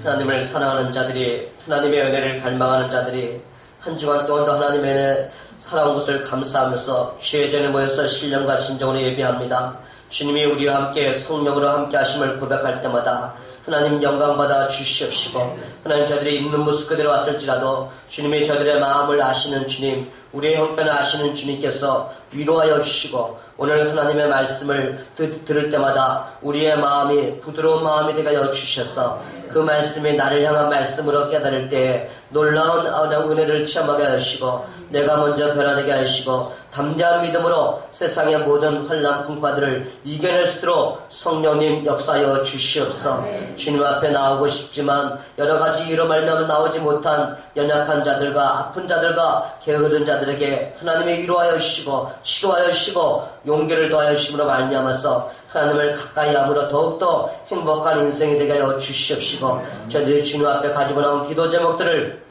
하나님을 사랑하는 자들이, 하나님의 은혜를 갈망하는 자들이 한 주간 동안도 하나님의 은혜 살아온 것을 감사하면서 주의 전에 모여서 신령과 진정으로 예배합니다. 주님이 우리와 함께 성령으로 함께 하심을 고백할 때마다 하나님 영광받아 주시옵시고, 하나님 저들이 있는 모습 그대로 왔을지라도 주님이 저들의 마음을 아시는 주님, 우리의 형편을 아시는 주님께서 위로하여 주시고, 오늘 하나님의 말씀을 들을 때마다 우리의 마음이 부드러운 마음이 되게 하여 주셔서 그 말씀이 나를 향한 말씀으로 깨달을 때에 놀라운 은혜를 체험하게 하시고, 내가 먼저 변화되게 하시고, 담대한 믿음으로 세상의 모든 환난 풍파들을 이겨낼 수 있도록 성령님 역사하여 주시옵소서. 주님 앞에 나오고 싶지만 여러 가지 이로 말미암아 나오지 못한 연약한 자들과 아픈 자들과 게으른 자들에게 하나님의 위로하여 주시고 치료하여 주시고 용기를 더하여 주심으로 말미암아서 하나님을 가까이 함으로 더욱더 행복한 인생이 되게 하여 주시옵시고, 저희들이 주님 앞에 가지고 나온 기도 제목들을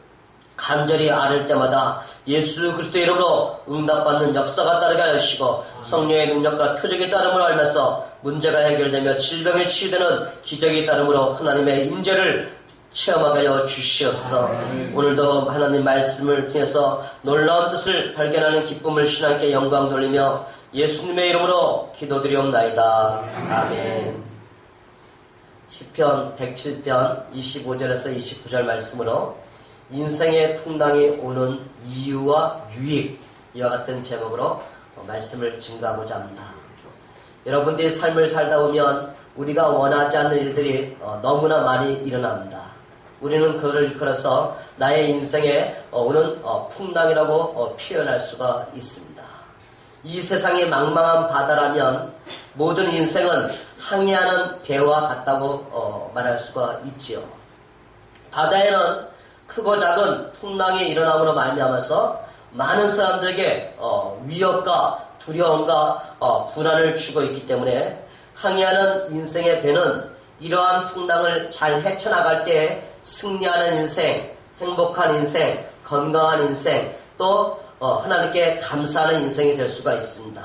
간절히 아를 때마다 예수 그리스도의 이름으로 응답받는 역사가 따르게 하시고, 성령의 능력과 표적이 따름으로 알면서 문제가 해결되며 질병에 치유되는 기적이 따름으로 하나님의 임재를 체험하게 하여 주시옵소서. 오늘도 하나님 말씀을 통해서 놀라운 뜻을 발견하는 기쁨을 신앙께 영광 돌리며 예수님의 이름으로 기도드리옵나이다. 아멘. 시편 107편 25절에서 29절 말씀으로 인생의 풍랑이 오는 이유와 유익, 이와 같은 제목으로 말씀을 증거하고자 합니다. 여러분들이 삶을 살다 보면 우리가 원하지 않는 일들이 너무나 많이 일어납니다. 우리는 그를 일컬어서 나의 인생에 오는 풍랑이라고 표현할 수가 있습니다. 이 세상이 망망한 바다라면 모든 인생은 항해하는 배와 같다고 말할 수가 있지요. 바다에는 크고 작은 풍랑이 일어남으로 말미암아서 많은 사람들에게 위협과 두려움과 불안을 주고 있기 때문에 항해하는 인생의 배는 이러한 풍랑을 잘 헤쳐나갈 때 승리하는 인생, 행복한 인생, 건강한 인생, 또 하나님께 감사하는 인생이 될 수가 있습니다.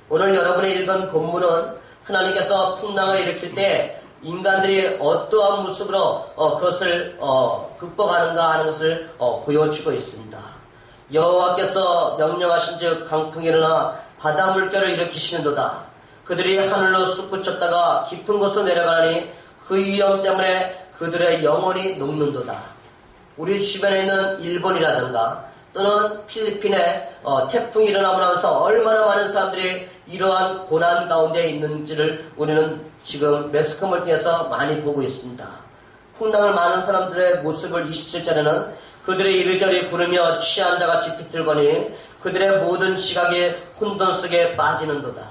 오늘 여러분이 읽은 본문은 하나님께서 풍랑을 일으킬 때 인간들이 어떠한 모습으로 그것을 극복하는가 하는 것을 보여주고 있습니다. 여호와께서 명령하신즉 강풍이 일어나 바다 물결을 일으키시는도다. 그들이 하늘로 솟구쳤다가 깊은 곳으로 내려가니 그 위험 때문에 그들의 영혼이 녹는도다. 우리 주변에 있는 일본이라든가 또는 필리핀에 태풍이 일어나고 나면서 얼마나 많은 사람들이 이러한 고난 가운데 있는지를 우리는 지금 매스컴을 통해서 많이 보고 있습니다. 풍랑을 많은 사람들의 모습을 27절에는 그들의 이리저리 구르며 취한 자같이 비틀거니 그들의 모든 지각이 혼돈 속에 빠지는도다.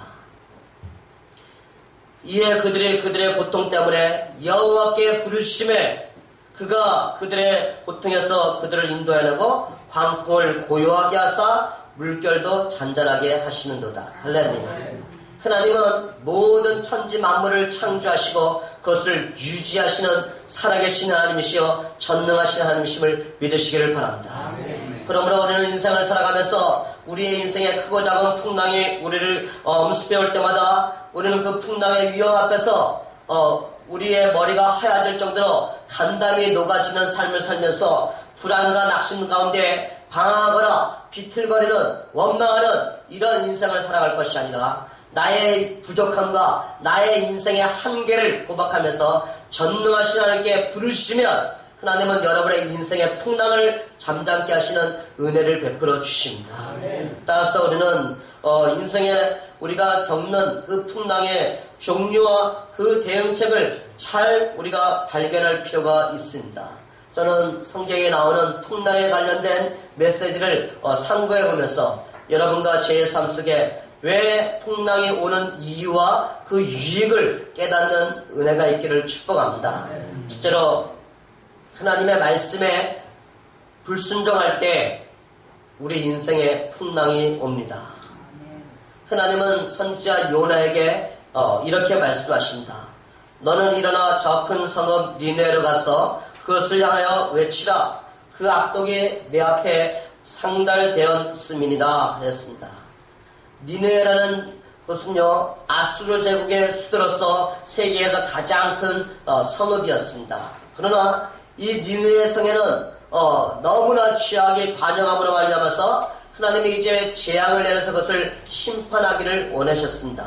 이에 그들의 고통 때문에 여호와께 부르심에 그가 그들의 고통에서 그들을 인도해내고 광풍을 고요하게 하사 물결도 잔잔하게 하시는도다. 할렐루야. 하나님은 모든 천지 만물을 창조하시고 그것을 유지하시는 살아계신 하나님이시여 전능하신 하나님이심을 믿으시기를 바랍니다. 그러므로 우리는 인생을 살아가면서 우리의 인생에 크고 작은 풍랑이 우리를 엄습해 올 때마다 우리는 그 풍랑의 위험 앞에서 우리의 머리가 하얘질 정도로 간담이 녹아지는 삶을 살면서 불안과 낙심 가운데 방황하거나 비틀거리는 원망하는 이런 인생을 살아갈 것이 아니라 나의 부족함과 나의 인생의 한계를 고백하면서 전능하신 하나님께 부르시면 하나님은 여러분의 인생의 풍랑을 잠잠케 하시는 은혜를 베풀어 주십니다. 따라서 우리는 인생에 우리가 겪는 그 풍랑의 종류와 그 대응책을 잘 우리가 발견할 필요가 있습니다. 저는 성경에 나오는 풍랑에 관련된 메시지를 상고해 보면서 여러분과 제 삶 속에 왜 풍랑이 오는 이유와 그 유익을 깨닫는 은혜가 있기를 축복합니다. 실제로 하나님의 말씀에 불순종할 때 우리 인생에 풍랑이 옵니다. 하나님은 선지자 요나에게 이렇게 말씀하신다. 너는 일어나 저 큰 성읍 니네로 가서 그것을 향하여 외치라. 그 악독이 내 앞에 상달되었음이니라 했습니다. 니네라는 그것은요, 아수르 제국의 수도로서 세계에서 가장 큰 성읍이었습니다. 그러나 이 니느웨 성에는 너무나 취하게 관영함으로 말미암아서 하나님이 이제 재앙을 내려서 그것을 심판하기를 원하셨습니다.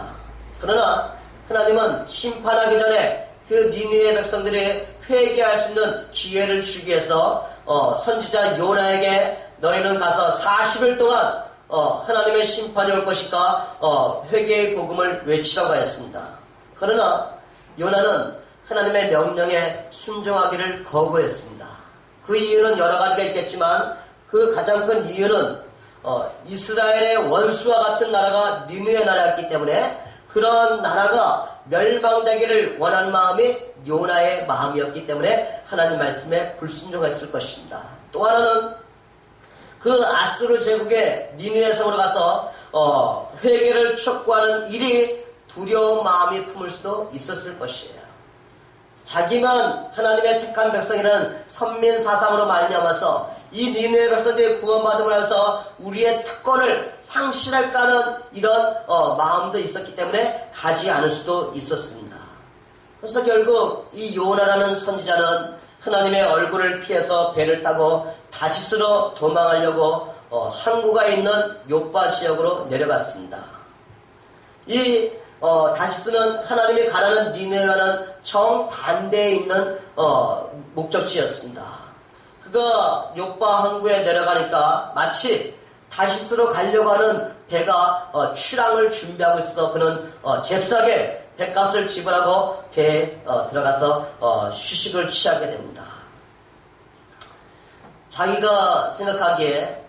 그러나 하나님은 심판하기 전에 그 니느웨 백성들이 회개할 수 있는 기회를 주기 위해서 선지자 요나에게 너희는 가서 40일 동안 하나님의 심판이 올 것이니까 회개의 복음을 외치라고 하였습니다. 그러나 요나는 하나님의 명령에 순종하기를 거부했습니다. 그 이유는 여러 가지가 있겠지만 그 가장 큰 이유는 이스라엘의 원수와 같은 나라가 니느웨 나라였기 때문에 그런 나라가 멸망되기를 원하는 마음이 요나의 마음이었기 때문에 하나님 말씀에 불순종했을 것입니다. 또 하나는 그 아수르 제국의 니느웨 성으로 가서 회개를 촉구하는 일이 두려운 마음이 품을 수도 있었을 것이에요. 자기만 하나님의 택한 백성이라는 선민사상으로 말미암아서 이 니느웨 백성들이 구원받음을 하면서 우리의 특권을 상실할까 하는 이런 마음도 있었기 때문에 가지 않을 수도 있었습니다. 그래서 결국 이 요나라는 선지자는 하나님의 얼굴을 피해서 배를 타고 다시스로 도망하려고 항구가 있는 요빠 지역으로 내려갔습니다. 이 다시스는 하나님이 가라는 니느웨와는 정반대에 있는 목적지였습니다. 그가 요빠 항구에 내려가니까 마치 다시스로 가려고 하는 배가 출항을 준비하고 있어 그는 잽싸게 배값을 지불하고 배에 들어가서 휴식을 취하게 됩니다. 자기가 생각하기에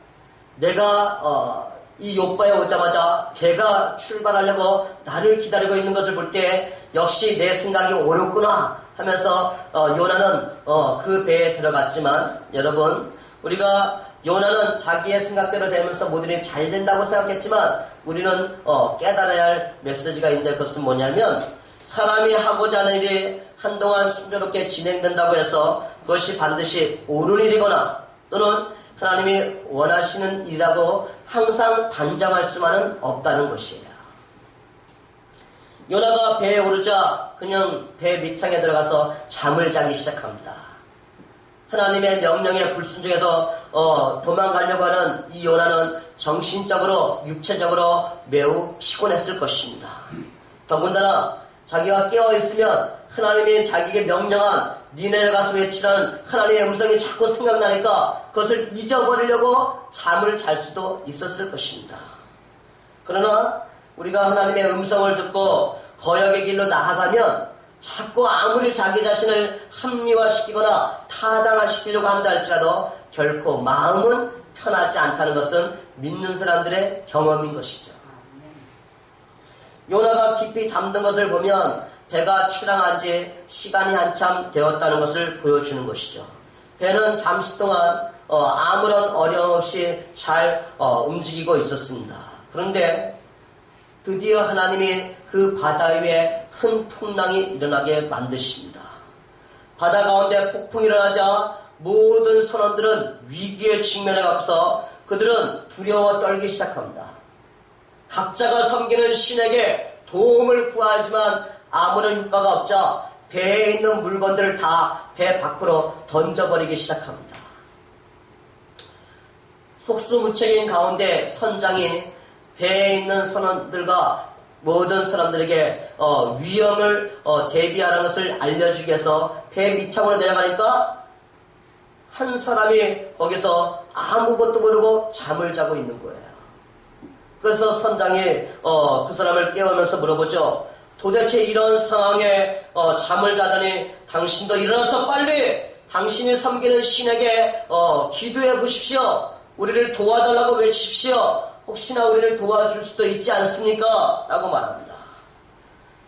내가 이 요빠에 오자마자 배가 출발하려고 나를 기다리고 있는 것을 볼 때 역시 내 생각이 옳았구나 하면서 요나는 그 배에 들어갔지만 여러분, 우리가 요나는 자기의 생각대로 되면서 모든 일이 잘 된다고 생각했지만 우리는 깨달아야 할 메시지가 있는데 그것은 뭐냐면 사람이 하고자 하는 일이 한동안 순조롭게 진행된다고 해서 그것이 반드시 옳은 일이거나 또는 하나님이 원하시는 일이라고 항상 단정할 수만은 없다는 것이에요. 요나가 배에 오르자 그냥 배 밑창에 들어가서 잠을 자기 시작합니다. 하나님의 명령에 불순종해서 도망가려고 하는 이 요나는 정신적으로 육체적으로 매우 피곤했을 것입니다. 더군다나 자기가 깨어있으면 하나님이 자기에게 명령한 니네에 가서 외치라는 하나님의 음성이 자꾸 생각나니까 그것을 잊어버리려고 잠을 잘 수도 있었을 것입니다. 그러나 우리가 하나님의 음성을 듣고 거역의 길로 나아가면 자꾸 아무리 자기 자신을 합리화시키거나 타당화시키려고 한다 할지라도 결코 마음은 편하지 않다는 것은 믿는 사람들의 경험인 것이죠. 요나가 깊이 잠든 것을 보면 배가 출항한 지 시간이 한참 되었다는 것을 보여주는 것이죠. 배는 잠시 동안 아무런 어려움 없이 잘 움직이고 있었습니다. 그런데 드디어 하나님이 그 바다 위에 큰 풍랑이 일어나게 만드십니다. 바다 가운데 폭풍이 일어나자 모든 선원들은 위기에 직면해 가서 그들은 두려워 떨기 시작합니다. 각자가 섬기는 신에게 도움을 구하지만 아무런 효과가 없자 배에 있는 물건들을 다 배 밖으로 던져버리기 시작합니다. 속수무책인 가운데 선장이 배에 있는 선원들과 모든 사람들에게 위험을 대비하라는 것을 알려주기 위해서 배 밑창으로 내려가니까 한 사람이 거기서 아무것도 모르고 잠을 자고 있는 거예요. 그래서 선장이 그 사람을 깨우면서 물어보죠. 도대체 이런 상황에 잠을 자다니 당신도 일어나서 빨리 당신이 섬기는 신에게 기도해 보십시오. 우리를 도와달라고 외치십시오. 혹시나 우리를 도와줄 수도 있지 않습니까? 라고 말합니다.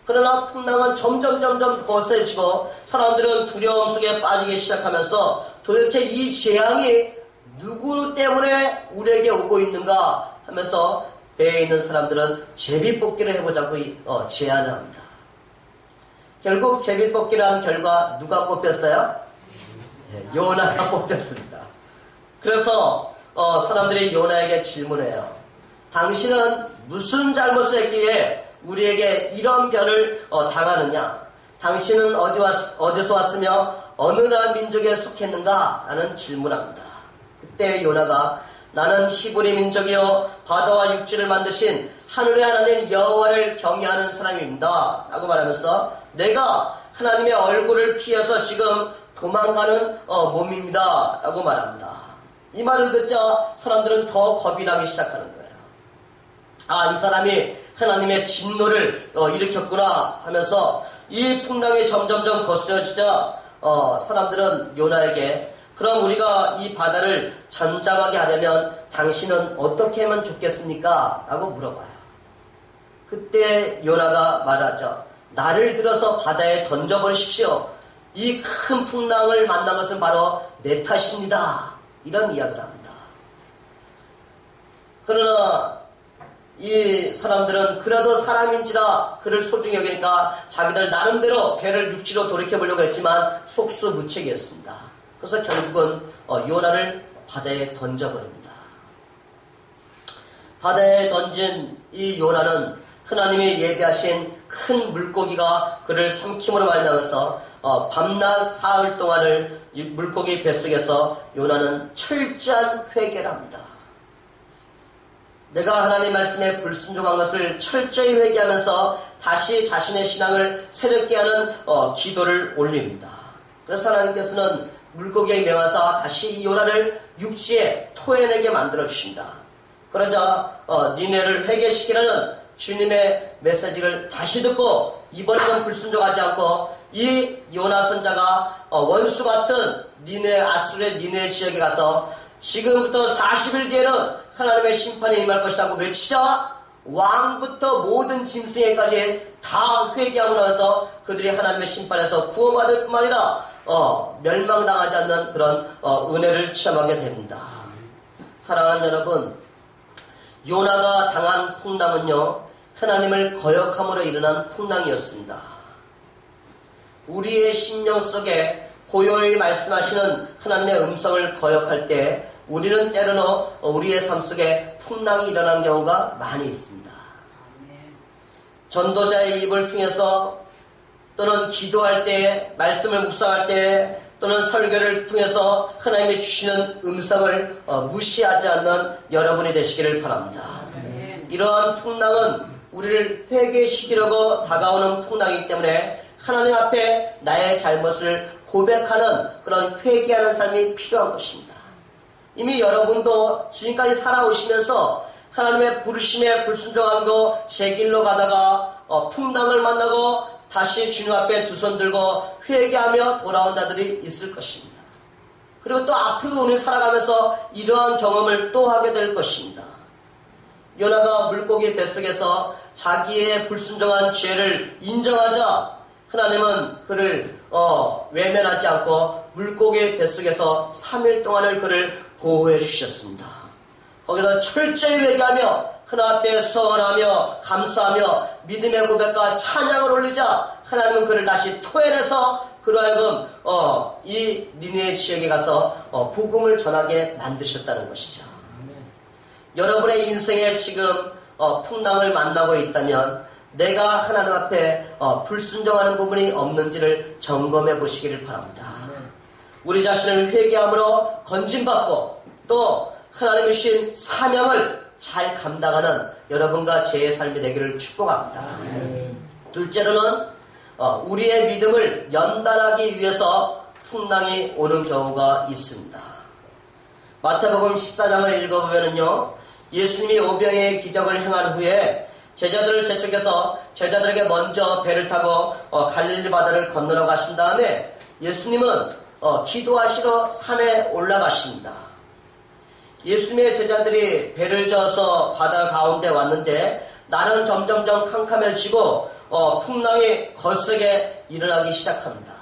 그러나 풍랑은 점점 거세지고 사람들은 두려움 속에 빠지기 시작하면서 도대체 이 재앙이 누구 때문에 우리에게 오고 있는가 하면서 배에 있는 사람들은 제비뽑기를 해보자고 제안을 합니다. 결국 제비뽑기를 한 결과 누가 뽑혔어요? 요나가 뽑혔습니다. 그래서 사람들이 요나에게 질문해요. 당신은 무슨 잘못을 했기에 우리에게 이런 변을 당하느냐? 당신은 어디서 왔으며 어느 나라 민족에 속했는가? 라는 질문합니다. 그때 요나가 나는 히브리 민족이요 바다와 육지를 만드신 하늘의 하나님 여호와를 경외하는 사람입니다. 라고 말하면서 내가 하나님의 얼굴을 피해서 지금 도망가는 몸입니다. 라고 말합니다. 이 말을 듣자 사람들은 더 겁이 나기 시작하는 거예요. 아, 이 사람이 하나님의 진노를 일으켰구나 하면서 이 풍랑이 점점점 거세지자 사람들은 요나에게 그럼 우리가 이 바다를 잠잠하게 하려면 당신은 어떻게 하면 좋겠습니까? 라고 물어봐요. 그때 요나가 말하죠. 나를 들어서 바다에 던져버리십시오. 이 큰 풍랑을 만난 것은 바로 내 탓입니다. 이런 이야기를 합니다. 그러나 이 사람들은 그래도 사람인지라 그를 소중히 여기니까 자기들 나름대로 배를 육지로 돌이켜보려고 했지만 속수무책이었습니다. 그래서 결국은 요나를 바다에 던져버립니다. 바다에 던진 이 요나는 하나님이 예비하신 큰 물고기가 그를 삼킴으로 말미암아서 밤낮 사흘 동안을 이 물고기 뱃속에서 요나는 철저한 회개를 합니다. 내가 하나님 말씀에 불순종한 것을 철저히 회개하면서 다시 자신의 신앙을 새롭게 하는 기도를 올립니다. 그래서 하나님께서는 물고기에 명하사 다시 이 요나를 육지에 토해내게 만들어 주십니다. 그러자 니네를 회개시키라는 주님의 메시지를 다시 듣고 이번에는 불순종하지 않고 이 요나 선자가 원수 같은 아수르의 니네 지역에 가서 지금부터 40일 뒤에는 하나님의 심판이 임할 것이라고 외치자 왕부터 모든 짐승에까지 다 회개하고 나서 그들이 하나님의 심판에서 구원받을 뿐만 아니라 멸망당하지 않는 그런 은혜를 체험하게 됩니다. 사랑하는 여러분, 요나가 당한 풍랑은요 하나님을 거역함으로 일어난 풍랑이었습니다. 우리의 심령 속에 고요히 말씀하시는 하나님의 음성을 거역할 때 우리는 때로는 우리의 삶 속에 풍랑이 일어나는 경우가 많이 있습니다. 전도자의 입을 통해서 또는 기도할 때, 말씀을 묵상할 때 또는 설교를 통해서 하나님이 주시는 음성을 무시하지 않는 여러분이 되시기를 바랍니다. 이러한 풍랑은 우리를 회개시키려고 다가오는 풍랑이기 때문에 하나님 앞에 나의 잘못을 고백하는 그런 회개하는 삶이 필요한 것입니다. 이미 여러분도 지금까지 살아오시면서 하나님의 부르심에 불순종하고 제 길로 가다가 풍랑을 만나고 다시 주님 앞에 두 손 들고 회개하며 돌아온 자들이 있을 것입니다. 그리고 또 앞으로 우리 살아가면서 이러한 경험을 또 하게 될 것입니다. 요나가 물고기 뱃속에서 자기의 불순종한 죄를 인정하자 하나님은 그를 외면하지 않고 물고기 뱃속에서 3일 동안을 그를 보호해 주셨습니다. 거기서 철저히 회개하며 하나님 앞에 서원하며 감사하며 믿음의 고백과 찬양을 올리자 하나님은 그를 다시 토해내서 그로 하여금 이 니느웨 지역에 가서 복음을 전하게 만드셨다는 것이죠. 여러분의 인생에 지금 풍랑을 만나고 있다면 내가 하나님 앞에 불순종하는 부분이 없는지를 점검해 보시기를 바랍니다. 우리 자신을 회개함으로 건진받고 또 하나님이 주신 사명을 잘 감당하는 여러분과 제 삶이 되기를 축복합니다. 둘째로는 우리의 믿음을 연단하기 위해서 풍랑이 오는 경우가 있습니다. 마태복음 14장을 읽어보면요, 예수님이 오병이의 기적을 행한 후에 제자들을 재촉해서 제자들에게 먼저 배를 타고 갈릴리 바다를 건너러 가신 다음에 예수님은 기도하시러 산에 올라가십니다. 예수님의 제자들이 배를 저어서 바다 가운데 왔는데 날은 점점점 캄캄해지고 풍랑이 거세게 일어나기 시작합니다.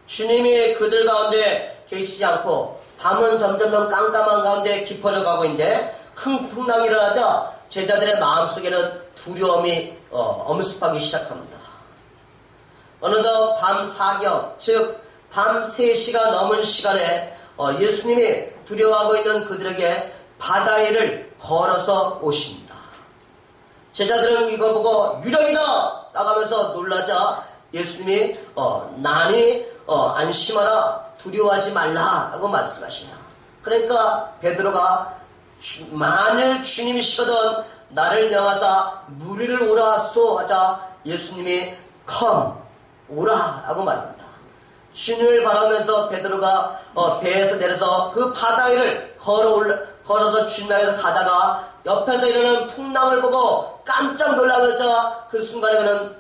주님이 그들 가운데 계시지 않고 밤은 점점점 깜깜한 가운데 깊어져 가고 있는데 큰 풍랑이 일어나자 제자들의 마음속에는 두려움이 엄습하기 시작합니다. 어느덧 밤 사경, 즉 밤 3시가 넘은 시간에 예수님이 두려워하고 있는 그들에게 바다 위를 걸어서 오십니다. 제자들은 이걸 보고 유령이다! 라고 하면서 놀라자 예수님이 난이 안심하라 두려워하지 말라 라고 말씀하시냐. 그러니까 베드로가 만일 주님이시거든 나를 명하사 무리를 오라소 하자 예수님이 come 오라 라고 말합니다. 주님을 바라면서 베드로가 배에서 내려서 그 바다 위를 걸어서 주님 향해서 가다가 옆에서 일어나는 풍랑을 보고 깜짝 놀라면서 그 순간에 그는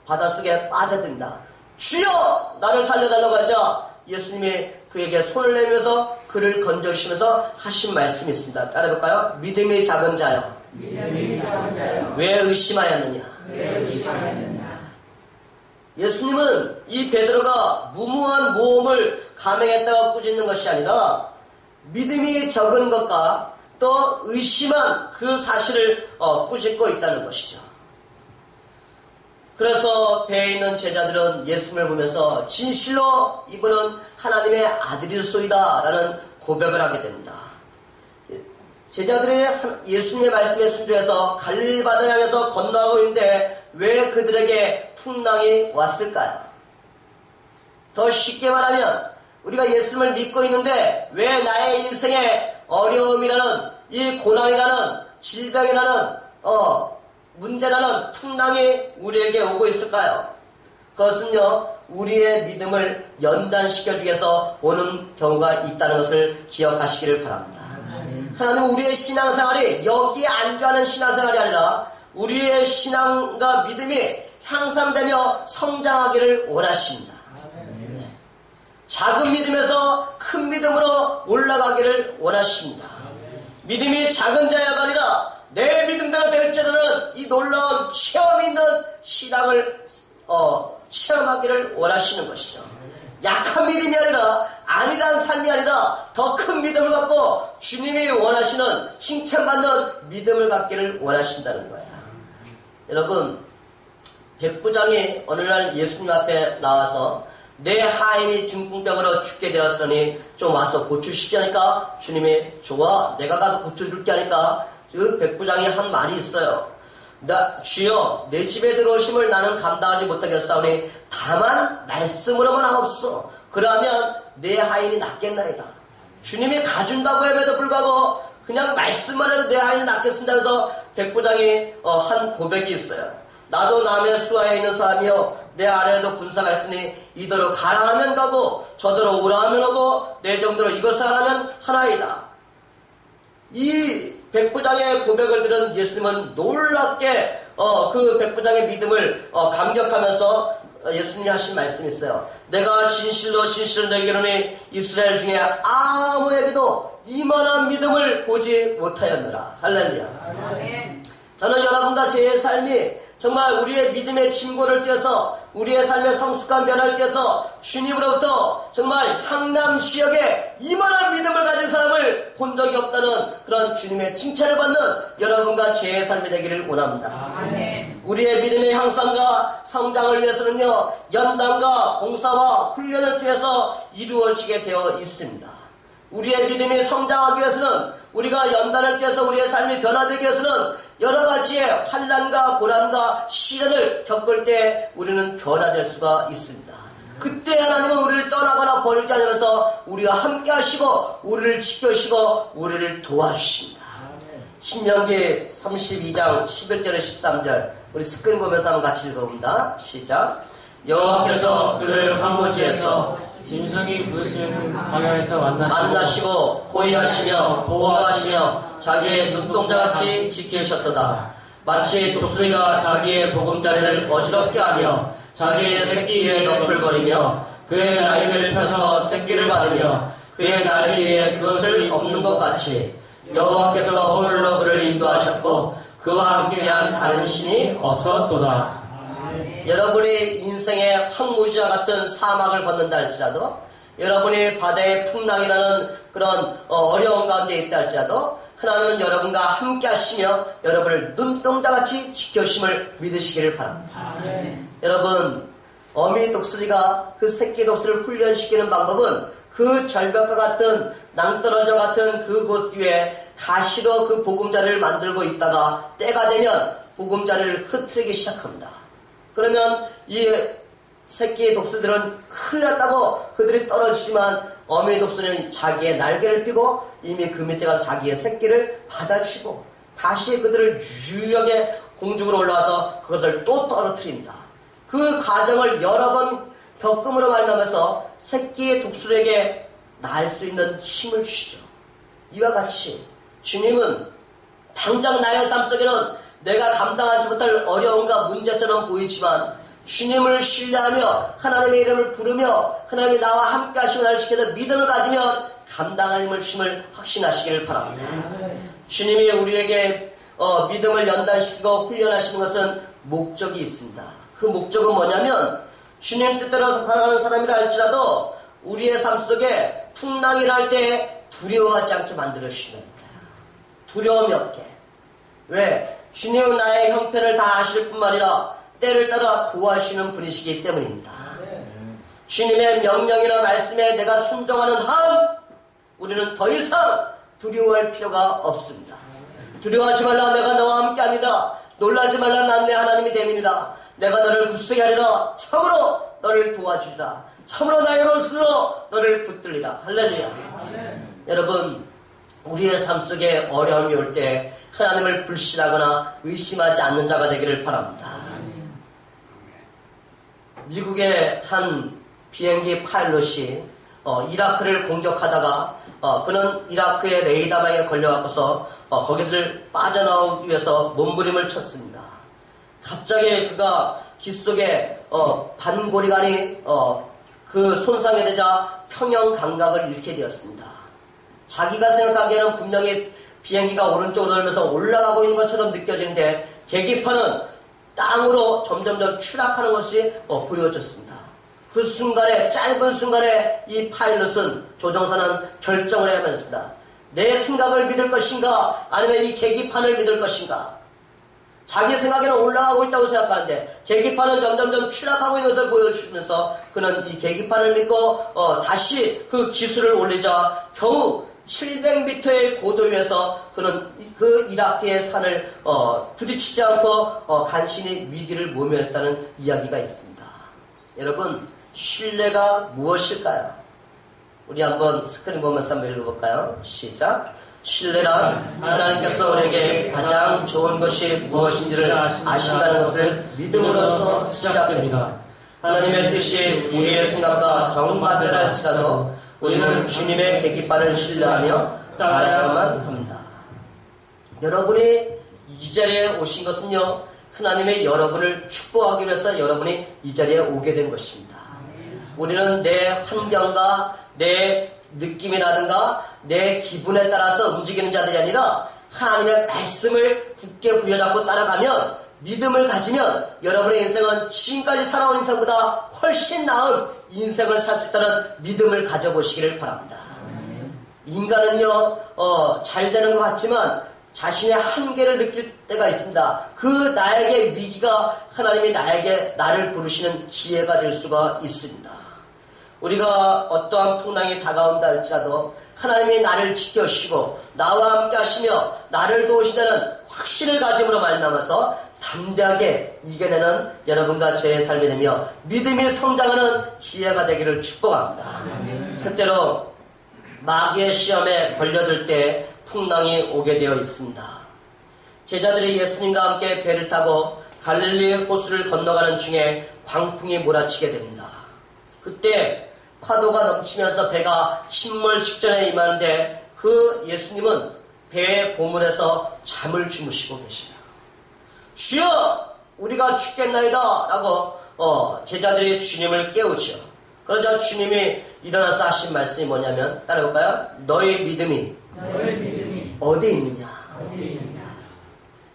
바닷속에 빠져든다. 주여 나를 살려달라고 하자 예수님이 그에게 손을 내밀어서 그를 건져주시면서 하신 말씀이 있습니다. 따라해볼까요? 믿음이 작은 자여 왜 의심하였느냐. 예수님은 이 베드로가 무모한 모험을 감행했다가 꾸짖는 것이 아니라 믿음이 적은 것과 또 의심한 그 사실을 꾸짖고 있다는 것이죠. 그래서 배에 있는 제자들은 예수님을 보면서 진실로 이분은 하나님의 아들일소이다 라는 고백을 하게 됩니다. 제자들이 예수님의 말씀에 순종해서 갈릴바다를 향해서 건너가고 있는데 왜 그들에게 풍랑이 왔을까요? 더 쉽게 말하면 우리가 예수님을 믿고 있는데 왜 나의 인생에 어려움이라는 이 고난이라는 질병이라는 문제라는 풍랑이 우리에게 오고 있을까요? 그것은요 우리의 믿음을 연단시켜주기 위해서 오는 경우가 있다는 것을 기억하시기를 바랍니다. 하나님은 우리의 신앙생활이 여기에 안주하는 신앙생활이 아니라 우리의 신앙과 믿음이 향상되며 성장하기를 원하십니다. 작은 믿음에서 큰 믿음으로 올라가기를 원하십니다. 믿음이 작은 자야가 아니라 내 믿음대로 될지라는 이 놀라운 체험 있는 신앙을 체험하기를 원하시는 것이죠. 약한 믿음이 아니라 안일한 삶이 아니라 더 큰 믿음을 갖고 주님이 원하시는 칭찬받는 믿음을 갖기를 원하신다는 거야. 여러분 백부장이 어느 날 예수님 앞에 나와서 내 하인이 중풍병으로 죽게 되었으니 좀 와서 고쳐주시지 하니까 주님이 좋아 내가 가서 고쳐줄게 하니까 그 백부장이 한 말이 있어요. 주여 내 집에 들어오심을 나는 감당하지 못하겠사오니 다만 말씀으로만 하옵소서. 그러면 내 하인이 낫겠나이다. 주님이 가준다고 함에도 불구하고 그냥 말씀만 해도 내 하인이 낫겠습니다 해서 백부장이 한 고백이 있어요. 나도 남의 수하에 있는 사람이요 내 아래에도 군사가 있으니 이더러 가라 하면 가고 저더러 오라 하면 오고 내 정도로 이것을 하라면 하나이다. 이 백부장의 고백을 들은 예수님은 놀랍게 그 백부장의 믿음을 감격하면서 예수님이 하신 말씀이 있어요. 내가 진실로 너에게 이르노니 이스라엘 중에 아무에게도 이만한 믿음을 보지 못하였느라. 할렐루야. 저는 여러분과 제 삶이 정말 우리의 믿음의 진보를 띄어서 우리의 삶의 성숙한 변화를 띄어서 주님으로부터 정말 향남 지역에 이만한 믿음을 가진 사람을 본 적이 없다는 그런 주님의 칭찬을 받는 여러분과 제 삶이 되기를 원합니다. 아멘. 우리의 믿음의 향상과 성장을 위해서는요 연단과 봉사와 훈련을 통해서 이루어지게 되어 있습니다. 우리의 믿음이 성장하기 위해서는 우리가 연단을 통해서 우리의 삶이 변화되기 위해서는 여러 가지의 환난과 고난과 시련을 겪을 때 우리는 변화될 수가 있습니다. 그때 하나님은 우리를 떠나거나 버리지 않으면서 우리와 함께 하시고 우리를 지켜주시고 우리를 도와주십니다. 신명기 32장 11절에 13절 우리 스크린 보면서 한번 같이 읽어봅니다. 시작. 여호와께서 그를 황무지에서 짐승이 부르시는 방향에서 만나시고 호위하시며 보호하시며 자기의 눈동자같이 지키셨도다. 마치 독수리가 자기의 보금자리를 어지럽게 하며 자기의 새끼에 너풀거리며 그의 날개를 펴서 새끼를 받으며 그의 날개 위에 그것을 엎는 것 같이 여호와께서 홀로 그를 인도하셨고 그와 함께한 다른 신이 없었도다. 여러분이 인생의 황무지와 같은 사막을 걷는다 할지라도 여러분이 바다의 풍랑이라는 그런 어려운 가운데 있다 할지라도 하나님은 여러분과 함께 하시며 여러분을 눈동자같이 지켜주심을 믿으시기를 바랍니다. 여러분 어미 독수리가 그 새끼 독수리를 훈련시키는 방법은 그 절벽과 같은 낭떠러져 같은 그곳 위에 가시로 그 보금자리를 만들고 있다가 때가 되면 보금자리를 흐트리기 시작합니다. 그러면 이 새끼의 독수들은 큰일 났다고 그들이 떨어지지만 어미의 독수리는 자기의 날개를 펴고 이미 그 밑에 가서 자기의 새끼를 받아치고 다시 그들을 유역에 공중으로 올라와서 그것을 또 떨어뜨립니다. 그 과정을 여러 번 겪음으로 말미암아서 새끼의 독수리에게 날 수 있는 힘을 주시죠. 이와 같이 주님은 당장 나의 삶 속에는 내가 감당하지 못할 어려움과 문제처럼 보이지만 주님을 신뢰하며 하나님의 이름을 부르며 하나님이 나와 함께 하시고 나를 지켜서 믿음을 가지면 감당할 힘을 확신하시기를 바랍니다. 주님이 우리에게 믿음을 연단시키고 훈련하시는 것은 목적이 있습니다. 그 목적은 뭐냐면 주님 뜻대로 살아가는 사람이라 할지라도 우리의 삶 속에 풍랑이 날 때 두려워하지 않게 만들어주시는 겁니다. 두려움이 없게. 왜? 주님은 나의 형편을 다 아실 뿐만 아니라 때를 따라 도와주시는 분이시기 때문입니다. 주님의 명령이나 말씀에 내가 순종하는 한 우리는 더 이상 두려워할 필요가 없습니다. 두려워하지 말라, 내가 너와 함께합니다. 놀라지 말라, 난 내 하나님이 됨이니라. 내가 너를 굳세게 하리라. 참으로 너를 도와주리라. 참으로 나의 오른손으로 너를 붙들리라. 할렐루야. 여러분, 우리의 삶 속에 어려움이 올 때 하나님을 불신하거나 의심하지 않는 자가 되기를 바랍니다. 미국의 한 비행기 파일럿이 이라크를 공격하다가 그는 이라크의 레이더망에 걸려갖고서 거기서 빠져나오기 위해서 몸부림을 쳤습니다. 갑자기 그가 귀 속에 반고리관이 그 손상이 되자 평형 감각을 잃게 되었습니다. 자기가 생각하기에는 분명히 비행기가 오른쪽으로 돌면서 올라가고 있는 것처럼 느껴지는데 계기판은 땅으로 점점점 추락하는 것이 보여졌습니다. 그 순간에, 짧은 순간에 이 파일럿은, 조종사는 결정을 해야만 했습니다. 내 생각을 믿을 것인가 아니면 이 계기판을 믿을 것인가. 자기 생각에는 올라가고 있다고 생각하는데 계기판은 점점점 추락하고 있는 것을 보여주면서 그는 이 계기판을 믿고 다시 그 기술을 올리자 겨우 700m의 고도 위에서 그는 그 이라크의 산을 부딪히지 않고 간신히 위기를 모면했다는 이야기가 있습니다. 여러분, 신뢰가 무엇일까요? 우리 한번 스크린 보면서 한번 읽어볼까요? 시작. 신뢰란 하나님께서 우리에게 가장 좋은 것이 무엇인지를 아신다는 것을 믿음으로써 시작됩니다. 하나님의 뜻이 우리의 생각과 정반대라 할지라도 우리는 주님의 계기판을 신뢰하며 따라야만 합니다. 여러분이 이 자리에 오신 것은요, 하나님의 여러분을 축복하기 위해서 여러분이 이 자리에 오게 된 것입니다. 우리는 내 환경과 내 느낌이라든가 내 기분에 따라서 움직이는 자들이 아니라 하나님의 말씀을 굳게 부여잡고 따라가면, 믿음을 가지면 여러분의 인생은 지금까지 살아온 인생보다 훨씬 나은 인생을 살 수 있다는 믿음을 가져보시기를 바랍니다. 인간은요, 잘 되는 것 같지만 자신의 한계를 느낄 때가 있습니다. 그 나에게 위기가 하나님이 나를 부르시는 기회가 될 수가 있습니다. 우리가 어떠한 풍랑이 다가온다 할지라도 하나님이 나를 지켜주시고 나와 함께 하시며 나를 도우시다는 확신을 가짐으로 말미암아서 담대하게 이겨내는 여러분과 저의 삶이 되며 믿음이 성장하는 기회가 되기를 축복합니다. 셋째로, 마귀의 시험에 걸려들 때 풍랑이 오게 되어 있습니다. 제자들이 예수님과 함께 배를 타고 갈릴리의 호수를 건너가는 중에 광풍이 몰아치게 됩니다. 그때 파도가 넘치면서 배가 침몰 직전에 임하는데 그 예수님은 배의 고물에서 잠을 주무시고 계십니다. 주여, 우리가 죽겠나이다 라고 제자들이 주님을 깨우죠. 그러자 주님이 일어나서 하신 말씀이 뭐냐면, 따라해볼까요? 너의 믿음이 어디 있느냐?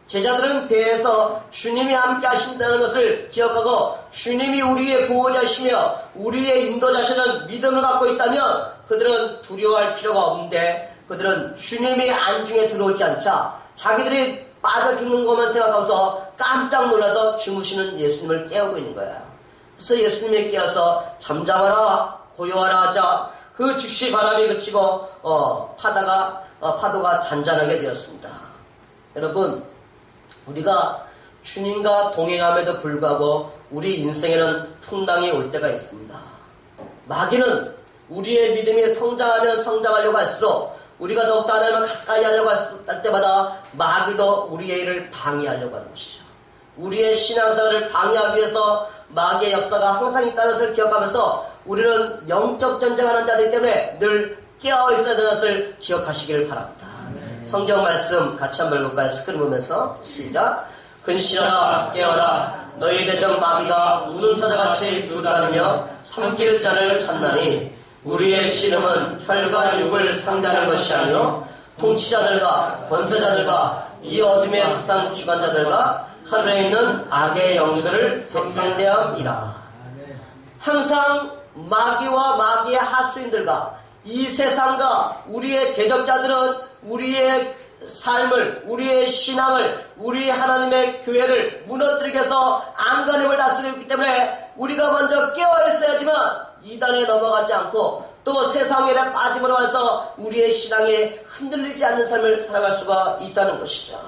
제자들은 배에서 주님이 함께 하신다는 것을 기억하고 주님이 우리의 보호자시며 우리의 인도자시는 믿음을 갖고 있다면 그들은 두려워할 필요가 없는데, 그들은 주님이 안중에 들어오지 않자 자기들이 빠져 죽는 것만 생각하고서 깜짝 놀라서 주무시는 예수님을 깨우고 있는 거예요. 그래서 예수님이 깨어서 잠잠하라, 고요하라 하자 그 즉시 바람이 그치고 파도가 잔잔하게 되었습니다. 여러분, 우리가 주님과 동행함에도 불구하고 우리 인생에는 풍랑이 올 때가 있습니다. 마귀는 우리의 믿음이 성장하면 성장하려고 할수록 우리가 더욱더 하나님을 가까이 하려고 할 때마다 마귀도 우리의 일을 방해하려고 하는 것이죠. 우리의 신앙생활을 방해하기 위해서 마귀의 역사가 항상 있다는 것을 기억하면서 우리는 영적 전쟁하는 자들이기 때문에 늘 깨어있어야 되는 것을 기억하시기를 바랍니다. 성경 말씀 같이 한번 읽을까요? 스크린 보면서 시작. 근신하라 깨어라 너희 대적 마귀가 우는 사자같이 두다니며 삼킬 자를 찾나니 우리의 씨름은 혈과 육을 상대하는 것이 아니요 통치자들과 권세자들과 이 어둠의 세상 주관자들과 하늘에 있는 악의 영들을 상대함이라. 항상 마귀와 마귀의 하수인들과 이 세상과 우리의 대적자들은 우리의 삶을, 우리의 신앙을, 우리 하나님의 교회를 무너뜨리기 위해서 안간힘을 다 쓰고 있기 때문에 우리가 먼저 깨어있어야지만 이단에 넘어가지 않고 또 세상에 빠짐으로 해서 우리의 신앙이 흔들리지 않는 삶을 살아갈 수가 있다는 것이죠.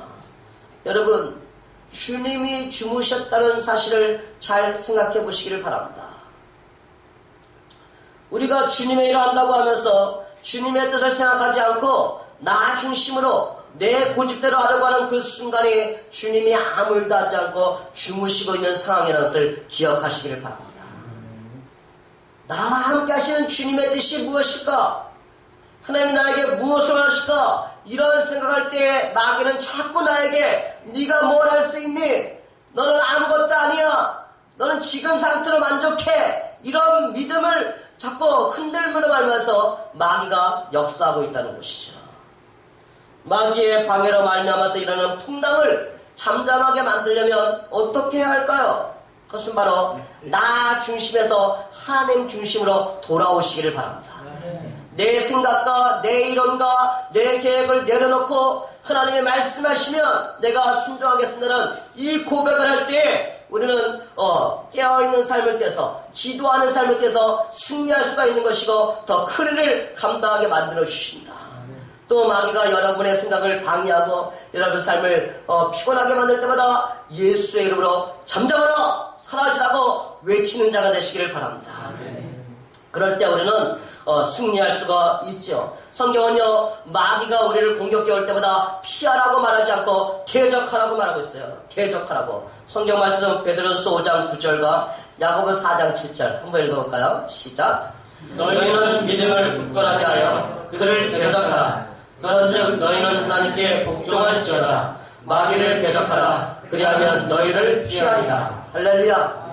여러분, 주님이 주무셨다는 사실을 잘 생각해 보시기를 바랍니다. 우리가 주님의 일을 한다고 하면서 주님의 뜻을 생각하지 않고 나 중심으로 내 고집대로 하려고 하는 그 순간에 주님이 아무 일도 하지 않고 주무시고 있는 상황이라는 것을 기억하시기를 바랍니다. 나와 함께 하시는 주님의 뜻이 무엇일까? 하나님이 나에게 무엇을 하실까? 이런 생각할 때 마귀는 자꾸 나에게 네가 뭘 할 수 있니? 너는 아무것도 아니야. 너는 지금 상태로 만족해. 이런 믿음을 자꾸 흔들므로 말면서 마귀가 역사하고 있다는 것이죠. 마귀의 방해로 말미암아서 일어나는 풍랑을 잠잠하게 만들려면 어떻게 해야 할까요? 그것은 바로 나 중심에서 하나님 중심으로 돌아오시기를 바랍니다. 내 생각과 내 이론과 내 계획을 내려놓고 하나님이 말씀하시면 내가 순종하겠습니다는 이 고백을 할 때 우리는 깨어있는 삶을 통해서 기도하는 삶을 통해서 승리할 수가 있는 것이고 더 큰 일을 감당하게 만들어 주십니다. 또 마귀가 여러분의 생각을 방해하고 여러분의 삶을 피곤하게 만들 때마다 예수의 이름으로 잠잠하라 사라지라고 외치는 자가 되시기를 바랍니다. 그럴 때 우리는 승리할 수가 있죠. 성경은요, 마귀가 우리를 공격해 올 때마다 피하라고 말하지 않고 대적하라고 말하고 있어요. 대적하라고. 성경 말씀 베드로전서 5장 9절과 야고보 4장 7절 한번 읽어볼까요? 시작. 너희는 믿음을 굳건하게 하여 그를 대적하라. 그런즉 너희는 하나님께 복종할지어다. 마귀를 대적하라. 그리하면 너희를 피하리라. 할렐루야.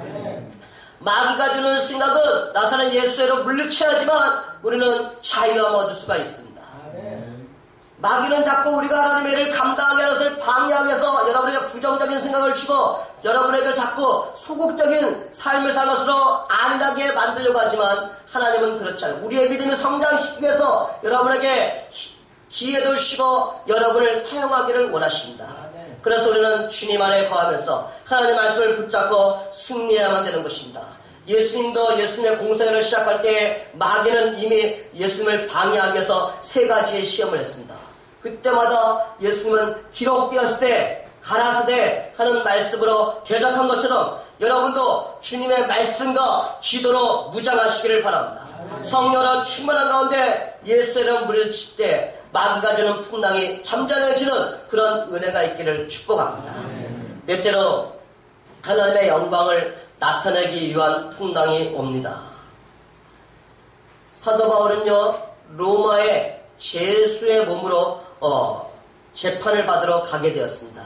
마귀가 주는 생각은 나사렛 예수로 물리쳐야지만 우리는 자유함을 얻을 수가 있습니다. 마귀는 자꾸 우리가 하나님의 일을 감당하게 하는 것을 방해하기 위해서 여러분에게 부정적인 생각을 주고 여러분에게 자꾸 소극적인 삶을 살 것으로 안일하게 만들려고 하지만 하나님은 그렇지 않아요. 우리의 믿음을 성장시키기 위해서 여러분에게 기회도 주시고 여러분을 사용하기를 원하십니다. 그래서 우리는 주님 안에 거하면서 하나님의 말씀을 붙잡고 승리해야만 되는 것입니다. 예수님도 예수님의 공생애를 시작할 때 마귀는 이미 예수님을 방해하기 위해서 3가지의 시험을 했습니다. 그때마다 예수님은 기록되었을 때 가라사대 하는 말씀으로 대적한 것처럼 여러분도 주님의 말씀과 기도로 무장하시기를 바랍니다. 성령으로 충만한 가운데 예수의 이름 부르실 때 마귀가 주는 풍랑이 잠잠해지는 그런 은혜가 있기를 축복합니다. 넷째로 하나님의 영광을 나타내기 위한 풍랑이 옵니다. 사도 바울은요, 로마의 제수의 몸으로 재판을 받으러 가게 되었습니다.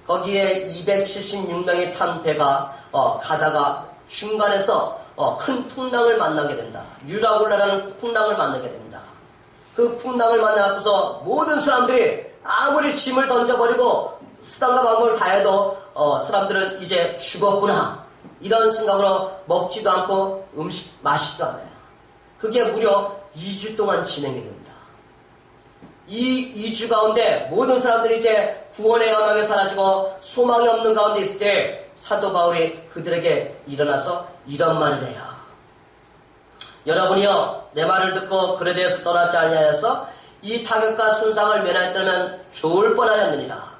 거기에 276명이 탄 배가 가다가 중간에서 큰 풍랑을 만나게 된다. 유라굴라라는 풍랑을 만나게 됩니다. 그 풍랑을 만나고서 모든 사람들이 아무리 짐을 던져버리고 수단과 방법을 다해도 사람들은 이제 죽었구나 이런 생각으로 먹지도 않고 음식 마시지도 않아요. 그게 무려 2주 동안 진행이 됩니다. 이 2주 가운데 모든 사람들이 이제 구원의 영광에 사라지고 소망이 없는 가운데 있을 때 사도 바울이 그들에게 일어나서 이런 말을 해요. 여러분이요, 내 말을 듣고 그에 대해서 떠나지 아니하여서 이 타격과 손상을 면하였다면 좋을 뻔하였느니라.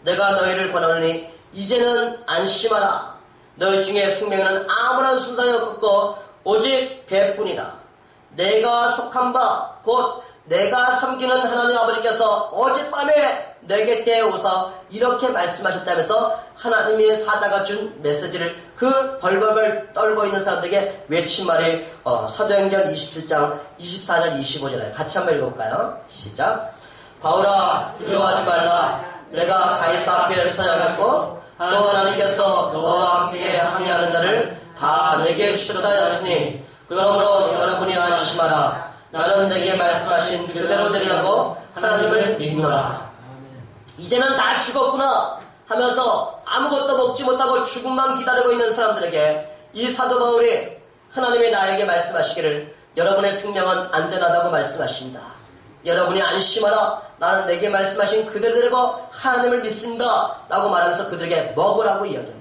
내가 너희를 권하노니 이제는 안심하라. 너희 중에 생명에는 아무런 순상이 없고 오직 배뿐이다. 내가 속한 바 곧 내가 섬기는 하나님 아버지께서 어젯밤에 내 곁에 오서 이렇게 말씀하셨다면서 하나님의 사자가 준 메시지를 그 벌벌벌 떨고 있는 사람들에게 외친 말이 사도행전 27장 24절 25절에 같이 한번 읽어볼까요? 시작. 바울아 두려워하지 말라. 내가 가이사 앞에 서야겠고 또 하나님께서 너와 함께 항해하는 자를 다 내게 주시려다 하였으니 그러므로 여러분이 안심하라. 나는 내게 말씀하신 그대로 되리라고 하나님을 믿노라. 이제는 다 죽었구나 하면서 아무것도 먹지 못하고 죽음만 기다리고 있는 사람들에게 이 사도 바울이 하나님이 나에게 말씀하시기를 여러분의 생명은 안전하다고 말씀하신다. 여러분이 안심하라. 나는 내게 말씀하신 그대로 하나님을 믿습니다 라고 말하면서 그들에게 먹으라고 이야기합니다.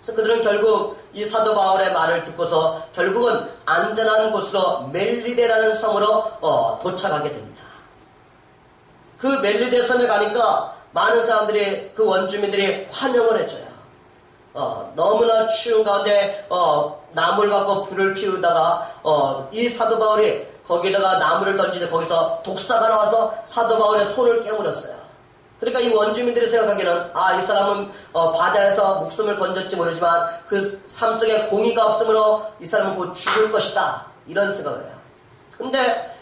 그래서 그들은 결국 이 사도 바울의 말을 듣고서 결국은 안전한 곳으로 멜리데라는 섬으로 도착하게 됩니다. 그 멜리데 섬에 가니까 많은 사람들이 그 원주민들이 환영을 해줘요. 너무나 추운 가운데 나무를 갖고 불을 피우다가 이 사도 바울이 거기다가 나무를 던지는데 거기서 독사가 나와서 사도 바울의 손을 깨물었어요. 그러니까 이 원주민들이 생각하기에는 이 사람은 바다에서 목숨을 건졌지 모르지만 그 삶 속에 공의가 없으므로 이 사람은 곧 죽을 것이다 이런 생각을 해요. 근데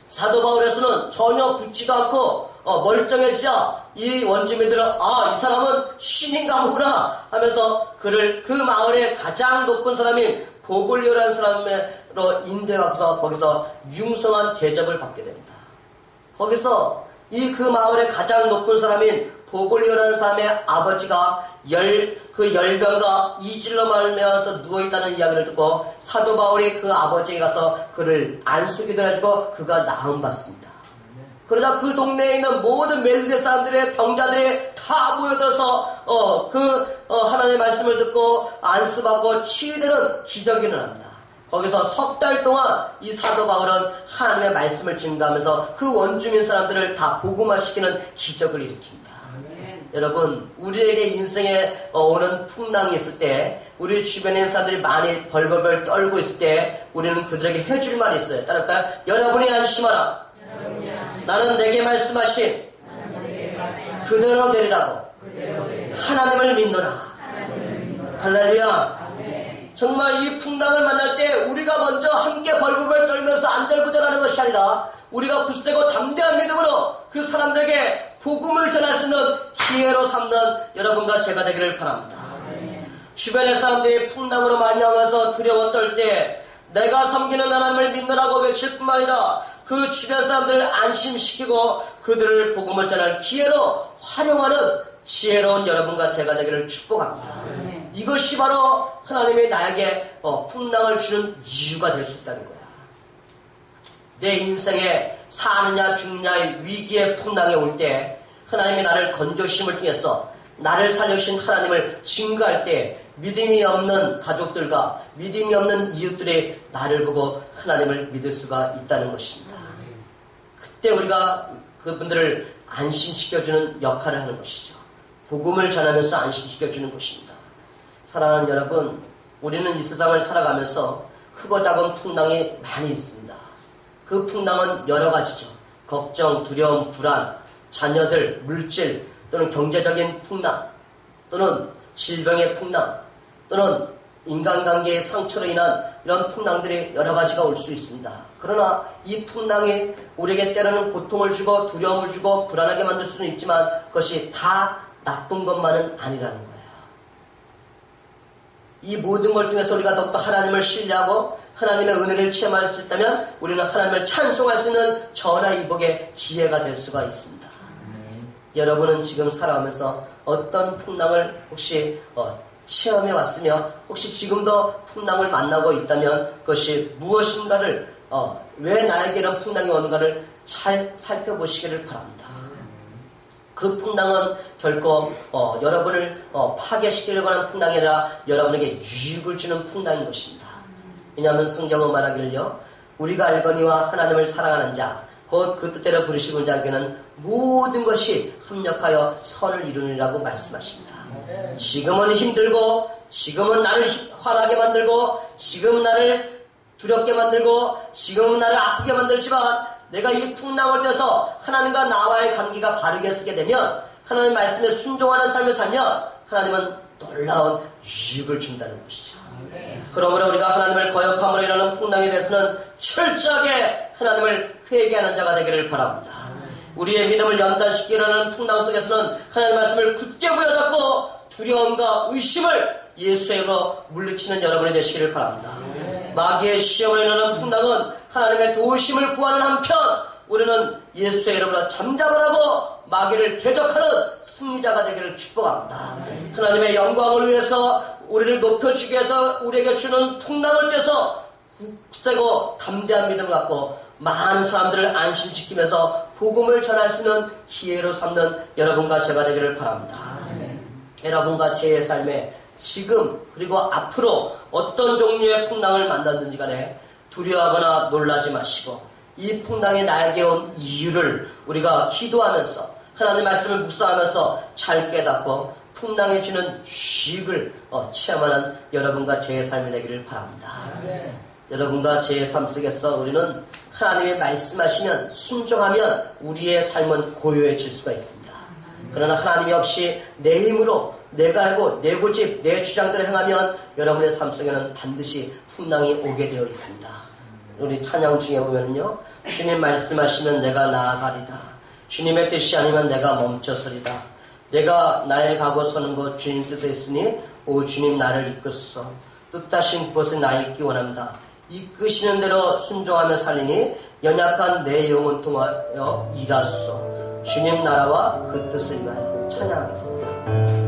사도 바울에서는 전혀 붙지도 않고 멀쩡해지자 이 원주민들은 이 사람은 신인가 보구나 하면서 그를 그 마을의 가장 높은 사람인 보골리오라는 사람으로 인도해서 거기서 융성한 대접을 받게 됩니다. 거기서 그 마을의 가장 높은 사람인 보골리오라는 사람의 아버지가 그 열병과 이질로 말미암아서 누워있다는 이야기를 듣고 사도 바울이 그 아버지에게 가서 그를 안수기도 해주고 그가 나음받습니다. 그러자 그 동네에 있는 모든 멜리데 사람들의 병자들이 다 모여들어서 하나님의 말씀을 듣고 안수받고 치유되는 기적이 일어납니다. 거기서 석 달 동안 이 사도 바울은 하나님의 말씀을 증거하면서 그 원주민 사람들을 다 복음화시키는 기적을 일으킵니다. 여러분, 우리에게 인생에 오는 풍랑이 있을 때, 우리 주변에 있는 사람들이 많이 벌벌벌 떨고 있을 때, 우리는 그들에게 해줄 말이 있어요. 따를까요? 여러분이 안심하라. 나는 내게 말씀하신 그대로 되리라고. 하나님을 믿노라. 할렐루야. 정말 이 풍랑을 만날 때 우리가 먼저 함께 벌벌벌 떨면서 안절부절하는 것이 아니라 우리가 굳세고 담대한 믿음으로 그 사람들에게 복음을 전할 수 있는 기회로 삼는 여러분과 제가 되기를 바랍니다. 주변의 사람들이 풍랑으로 말미암아서 두려워 떨 때 내가 섬기는 하나님을 믿느라고 외칠 뿐만 아니라 그 주변 사람들을 안심시키고 그들을 복음을 전할 기회로 활용하는 지혜로운 여러분과 제가 되기를 축복합니다. 이것이 바로 하나님이 나에게 풍랑을 주는 이유가 될 수 있다는 거야. 내 인생에 사느냐 죽느냐의 위기의 풍랑이 올 때 하나님이 나를 건져심을 통해서 나를 살려주신 하나님을 증거할 때 믿음이 없는 가족들과 믿음이 없는 이웃들이 나를 보고 하나님을 믿을 수가 있다는 것입니다. 그때 우리가 그분들을 안심시켜주는 역할을 하는 것이죠. 복음을 전하면서 안심시켜주는 것입니다. 사랑하는 여러분, 우리는 이 세상을 살아가면서 크고 작은 풍랑이 많이 있습니다. 그 풍랑은 여러 가지죠. 걱정, 두려움, 불안, 자녀들, 물질, 또는 경제적인 풍랑, 또는 질병의 풍랑, 또는 인간관계의 상처로 인한 이런 풍랑들이 여러 가지가 올 수 있습니다. 그러나 이 풍랑이 우리에게 때로는 고통을 주고 두려움을 주고 불안하게 만들 수는 있지만 그것이 다 나쁜 것만은 아니라는 거예요. 이 모든 걸 통해서 우리가 더욱더 하나님을 신뢰하고 하나님의 은혜를 체험할 수 있다면 우리는 하나님을 찬송할 수 있는 전화위복의 기회가 될 수가 있습니다. 여러분은 지금 살아오면서 어떤 풍랑을 혹시 체험해 왔으며 혹시 지금도 풍랑을 만나고 있다면 그것이 무엇인가를 왜 나에게 이런 풍랑이 오는가를 잘 살펴보시기를 바랍니다. 그 풍랑은 결코 여러분을 파괴시키려고 하는 풍랑이 아니라 여러분에게 유익을 주는 풍랑인 것입니다. 왜냐하면 성경은 말하기를요, 우리가 알거니와 하나님을 사랑하는 자, 곧 곧 그 뜻대로 부르시는 자에게는 모든 것이 합력하여 선을 이루느라고 말씀하십니다. 지금은 힘들고, 지금은 나를 화나게 만들고, 지금은 나를 두렵게 만들고, 지금은 나를 아프게 만들지만, 내가 이 풍랑을 떼서 하나님과 나와의 관계가 바르게 쓰게 되면, 하나님 말씀에 순종하는 삶을 살면 하나님은 놀라운 유익을 준다는 것이죠. 그러므로 우리가 하나님을 거역함으로 일어나는 풍랑에 대해서는 철저하게 하나님을 회개하는 자가 되기를 바랍니다. 우리의 믿음을 연단시키게 일어나는 풍랑 속에서는 하나님의 말씀을 굳게 부여잡고 두려움과 의심을 예수의 이름으로 물리치는 여러분이 되시기를 바랍니다. 마귀의 시험으로 일어나는 풍랑은 하나님의 도우심을 구하는 한편 우리는 예수의 이름으로 잠잠을 하고 마귀를 대적하는 승리자가 되기를 축복합니다. 하나님의 영광을 위해서 우리를 높여주기 위해서 우리에게 주는 풍랑을 떼서 굳세고 담대한 믿음을 갖고 많은 사람들을 안심시키면서 복음을 전할 수 있는 기회로 삼는 여러분과 제가 되기를 바랍니다. 여러분과 저의 삶에 지금 그리고 앞으로 어떤 종류의 풍랑을 만났는지 간에 두려워하거나 놀라지 마시고 이 풍랑이 나에게 온 이유를 우리가 기도하면서 하나님의 말씀을 묵상하면서 잘 깨닫고 풍랑에 주는 유익을 체험하는 여러분과 저의 삶이 되기를 바랍니다. 여러분과 저의 삶 속에서 우리는 하나님의 말씀하시면 순종하면 우리의 삶은 고요해질 수가 있습니다. 그러나 하나님이 없이 내 힘으로 내가 하고 내 고집 내 주장대로 행하면 여러분의 삶 속에는 반드시 풍랑이 오게 되어 있습니다. 우리 찬양 중에 보면요, 주님 말씀하시면 내가 나아가리다. 주님의 뜻이 아니면 내가 멈춰서리다. 내가 나의 가고 서는 것 주님 뜻에 있으니 오 주님 나를 이끄소서. 뜻하신 그것에 나 있기 원합니다. 이끄시는 대로 순종하며 살리니 연약한 내 영혼 통하여 일하소서. 주님 나라와 그 뜻을 위하여 찬양하겠습니다.